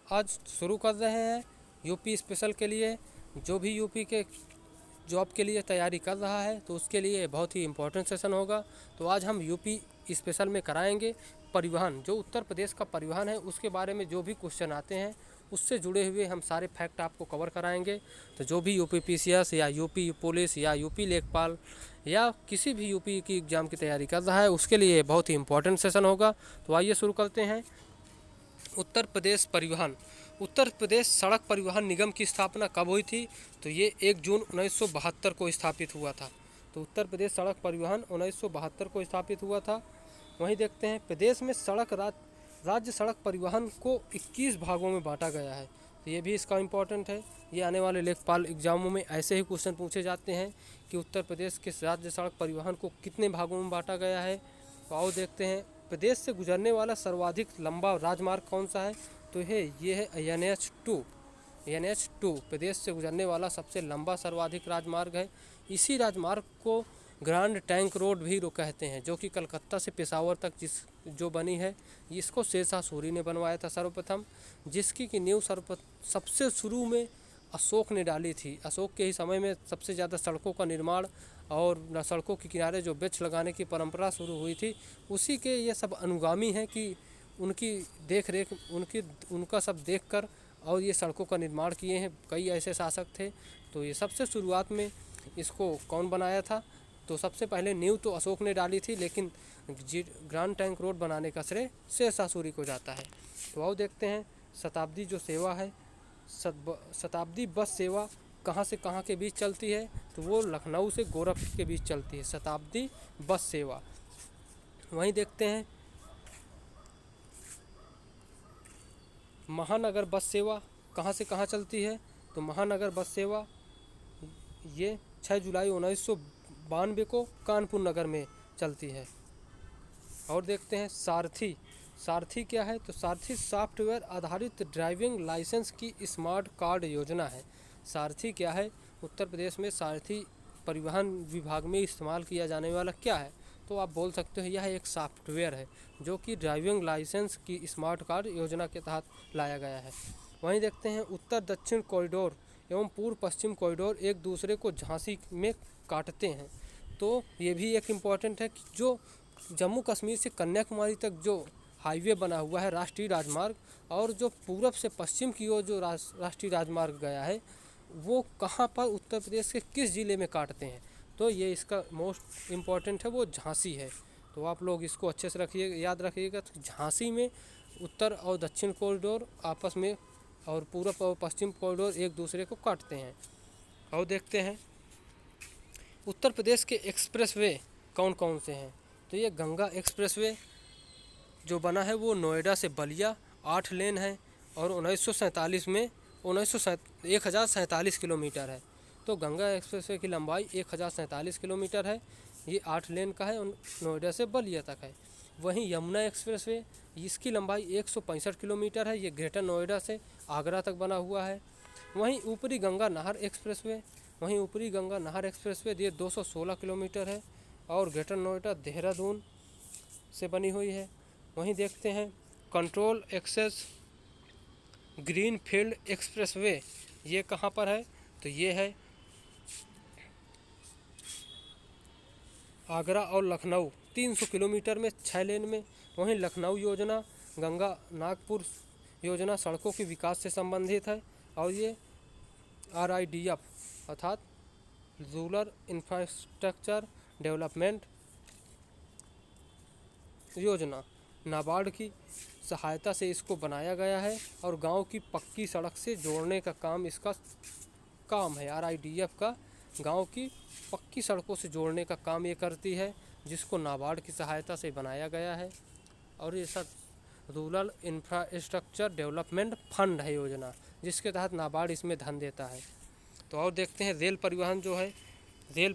आज शुरू कर रहे हैं यूपी स्पेशल के लिए। जो भी यूपी के जॉब के लिए तैयारी कर रहा है तो उसके लिए बहुत ही इम्पोर्टेंट सेशन होगा। तो आज हम यूपी स्पेशल में कराएंगे परिवहन, जो उत्तर प्रदेश का परिवहन है उसके बारे में जो भी क्वेश्चन आते हैं उससे जुड़े हुए हम सारे फैक्ट आपको कवर कराएंगे। तो जो भी यूपी पीसीएस या यूपी पुलिस या यूपी लेखपाल या किसी भी यूपी की एग्ज़ाम की तैयारी कर रहा है उसके लिए बहुत ही इम्पोर्टेंट सेशन होगा। तो आइए शुरू करते हैं। उत्तर प्रदेश परिवहन। उत्तर प्रदेश सड़क परिवहन निगम की स्थापना कब हुई थी? तो ये 1 जून 1972 को स्थापित हुआ था। तो उत्तर प्रदेश सड़क परिवहन 1972 को स्थापित हुआ था। वहीं देखते हैं प्रदेश में राज्य सड़क परिवहन को 21 भागों में बांटा गया है। तो ये भी इसका इम्पोर्टेंट है। ये आने वाले लेखपाल एग्जामों में ऐसे ही क्वेश्चन पूछे जाते हैं कि उत्तर प्रदेश के राज्य सड़क परिवहन को कितने भागों में बांटा गया है। तो आओ देखते हैं। प्रदेश से गुजरने वाला सर्वाधिक लंबा राजमार्ग कौन सा है? तो ये है NH2। NH2 प्रदेश से गुजरने वाला सबसे लंबा सर्वाधिक राजमार्ग है। इसी राजमार्ग को ग्रांड टैंक रोड भी कहते हैं, जो कि कलकत्ता से पेशावर तक जो बनी है। इसको शेरशाह सूरी ने बनवाया था सर्वप्रथम, जिसकी की नींव सबसे शुरू में अशोक ने डाली थी। अशोक के ही समय में सबसे ज़्यादा सड़कों का निर्माण और सड़कों के किनारे जो वृक्ष लगाने की परंपरा शुरू हुई थी, उसी के ये सब अनुगामी हैं कि उनकी देख रेख उनका सब देखकर और ये सड़कों का निर्माण किए हैं। कई ऐसे शासक थे। तो ये सबसे शुरुआत में इसको कौन बनाया था? तो सबसे पहले नींव तो अशोक ने डाली थी, लेकिन ग्रांड टैंक रोड बनाने का श्रेय शेरशाह सूरी को जाता है। तो आओ देखते हैं। शताब्दी जो सेवा है, शताब्दी बस सेवा कहाँ से कहाँ के बीच चलती है? तो वो लखनऊ से गोरखपुर के बीच चलती है शताब्दी बस सेवा। वहीं देखते हैं महानगर बस सेवा कहाँ से कहाँ चलती है? तो महानगर बस सेवा ये 6 जुलाई 1992 को कानपुर नगर में चलती है। और देखते हैं सारथी। सारथी क्या है? तो सारथी सॉफ्टवेयर आधारित ड्राइविंग लाइसेंस की स्मार्ट कार्ड योजना है। सारथी क्या है? उत्तर प्रदेश में सारथी परिवहन विभाग में इस्तेमाल किया जाने वाला क्या है? तो आप बोल सकते हो यह एक सॉफ्टवेयर है जो कि ड्राइविंग लाइसेंस की स्मार्ट कार्ड योजना के तहत लाया गया है। वहीं देखते हैं उत्तर दक्षिण कॉरिडोर एवं पूर्व पश्चिम कॉरिडोर एक दूसरे को झांसी में काटते हैं। तो ये भी एक इम्पॉर्टेंट है कि जो जम्मू कश्मीर से कन्याकुमारी तक जो हाईवे बना हुआ है राष्ट्रीय राजमार्ग, और जो पूरब से पश्चिम की ओर जो राष्ट्रीय राजमार्ग गया है, वो कहाँ पर उत्तर प्रदेश के किस ज़िले में काटते हैं? तो ये इसका मोस्ट इम्पॉर्टेंट है, वो झांसी है। तो आप लोग इसको अच्छे से याद रखिएगा। तो झांसी में उत्तर और दक्षिण कॉरिडोर आपस में और पूरब और पश्चिम कॉरिडोर एक दूसरे को काटते हैं। और देखते हैं उत्तर प्रदेश के एक्सप्रेसवे कौन कौन से हैं? तो ये गंगा एक्सप्रेसवे जो बना है वो नोएडा से बलिया 8 लेन है और 1947 में 1047 किलोमीटर है। तो गंगा एक्सप्रेसवे की लंबाई 1047 किलोमीटर है। ये 8 लेन का है और नोएडा से बलिया तक है। वहीं यमुना एक्सप्रेसवे, इसकी लंबाई 165 किलोमीटर है। ये ग्रेटर नोएडा से आगरा तक बना हुआ है। वहीं ऊपरी गंगा नहर एक्सप्रेसवे ये 216 किलोमीटर है और ग्रेटर नोएडा देहरादून से बनी हुई है। वहीं देखते हैं कंट्रोल एक्सेस ग्रीनफील्ड एक्सप्रेसवे, ये कहाँ पर है? तो ये है आगरा और लखनऊ 300 किलोमीटर में 6 लेन में। वहीं लखनऊ योजना गंगा नागपुर योजना सड़कों के विकास से संबंधित है और ये RIDF अर्थात रूरल इंफ्रास्ट्रक्चर डेवलपमेंट योजना नाबार्ड की सहायता से इसको बनाया गया है और गांव की पक्की सड़क से जोड़ने का काम इसका काम है। RIDF का गांव की पक्की सड़कों से जोड़ने का काम ये करती है, जिसको नाबार्ड की सहायता से बनाया गया है। और ये सब रूरल इंफ्रास्ट्रक्चर डेवलपमेंट फंड है योजना, जिसके तहत नाबार्ड इसमें धन देता है। तो और देखते हैं रेल परिवहन जो है। रेल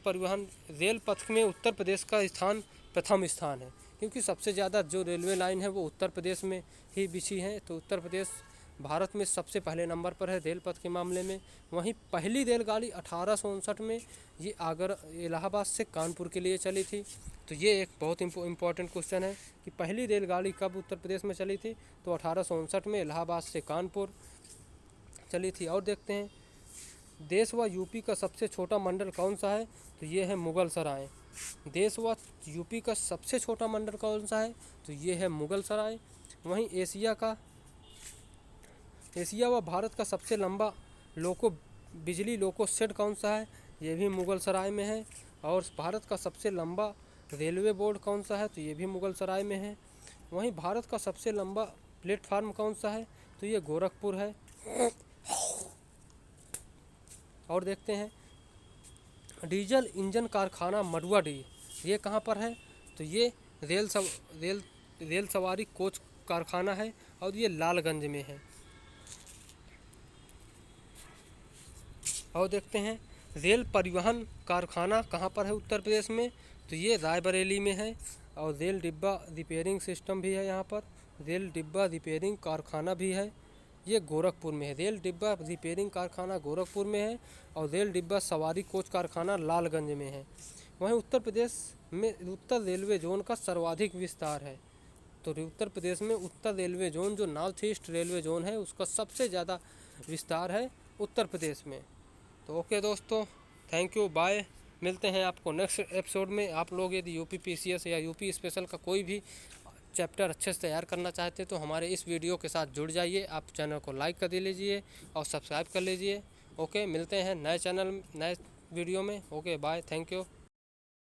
पथ में उत्तर प्रदेश का स्थान प्रथम स्थान है, क्योंकि सबसे ज़्यादा जो रेलवे लाइन है वो उत्तर प्रदेश में ही बिछी है। तो उत्तर प्रदेश भारत में सबसे पहले नंबर पर है रेल पथ के मामले में। वहीं पहली रेलगाड़ी 1859 में ये आगरा इलाहाबाद से कानपुर के लिए चली थी। तो ये एक बहुत इम्पोर्टेंट क्वेश्चन है कि पहली रेलगाड़ी कब उत्तर प्रदेश में चली थी, तो 1859 में इलाहाबाद से कानपुर चली थी। और देखते हैं देश व यूपी का सबसे छोटा मंडल कौन सा है, तो ये है मुगल सराय। देश व यूपी का सबसे छोटा मंडल कौन सा है, तो ये है मुगल सराय। वहीं एशिया व भारत का सबसे लंबा बिजली लोको शेड कौन सा है, ये भी मुगल सराय में है। और भारत का सबसे लंबा रेलवे बोर्ड कौन सा है, तो ये भी मुगल सराय में है। वहीं भारत का सबसे लंबा प्लेटफार्म कौन सा है, तो ये गोरखपुर है। और देखते हैं डीजल इंजन कारखाना मडुवाडीह ये कहाँ पर है, तो ये रेल सवारी कोच कारखाना है और ये लालगंज में है। और देखते हैं रेल परिवहन कारखाना कहाँ पर है उत्तर प्रदेश में, तो ये रायबरेली में है। और रेल डिब्बा रिपेयरिंग सिस्टम भी है यहाँ पर, रेल डिब्बा रिपेयरिंग कारखाना भी है, ये गोरखपुर में है। रेल डिब्बा रिपेयरिंग कारखाना गोरखपुर में है और रेल डिब्बा सवारी कोच कारखाना लालगंज में है। वहीं उत्तर प्रदेश में उत्तर रेलवे जोन का सर्वाधिक विस्तार है, तो उत्तर प्रदेश में उत्तर रेलवे जोन जो नॉर्थ ईस्ट रेलवे जोन है उसका सबसे ज़्यादा विस्तार है उत्तर प्रदेश में। तो ओके दोस्तों, थैंक यू, बाय। मिलते हैं आपको नेक्स्ट एपिसोड में। आप लोग यदि यूपी पीसीएस या यूपी स्पेशल का कोई भी चैप्टर अच्छे से तैयार करना चाहते तो हमारे इस वीडियो के साथ जुड़ जाइए। आप चैनल को लाइक कर लीजिए और सब्सक्राइब कर लीजिए। ओके, मिलते हैं नए वीडियो में। Okay, bye, thank you.